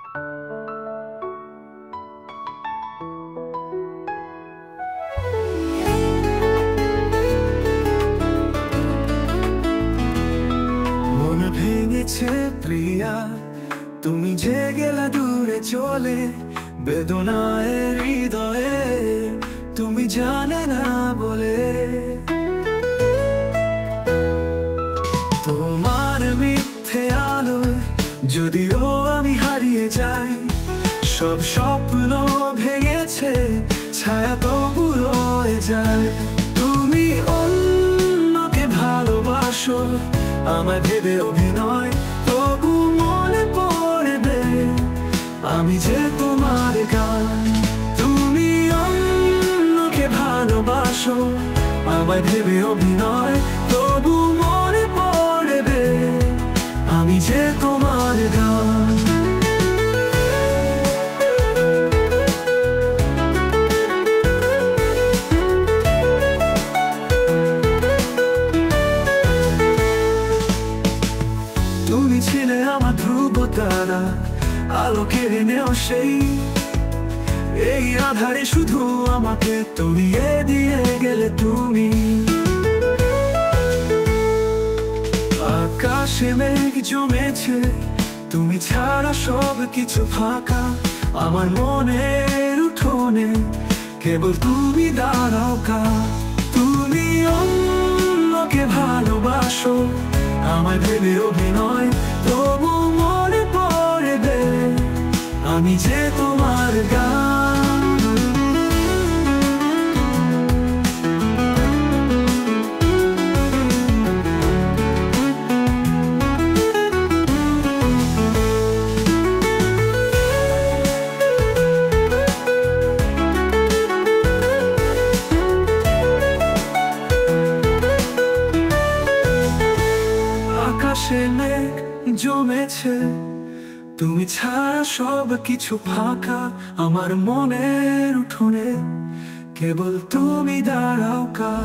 মন ভেঙেছে প্রিয়া, তুমি যে গেলা দূরে চলে, বেদনায় হৃদয়ে তুমি জানে না বলে। তোমার মিথ্যে আলোয় যদিও আমি হারিয়ে যাই, সব স্বপ্ন ভেঙেছে ছায়া তবু রয়ে যায়। তুমি অন্যকে ভালোবাসো আমায় ভেবে অভিনয়, তবু মনে পড়বে আমি যে তোমার গান। তুমি অন্যকে ভালোবাসো আমায় ভেবে অভিনয়, তবু মনে পড়বে আমি যে তোমার গান। তুমি ছিলে আমার ধ্রুব তারা, আলো কেড়ে নেও সেই, এই আধারে শুধু আমাকে তলিয়ে দিয়ে গেলে তুমি। আকাশে মেঘ জমেছে, তুমি ছাড়া সব কিছু ফাঁকা, আমার মনের উঠোনে কেবল তুমি দাঁড়াও কা। তুমি অন্যকে ভালোবাসো আমায় ভেবে অভিনয়, তবু মনে পড়বে আমি যে তোমার গান। আকাশে মেঘ জমেছে, তুমি ছাড়া সব কিছু ফাঁকা, আমার মনের উঠোনে কেবল তুমি দাঁড়াও কা।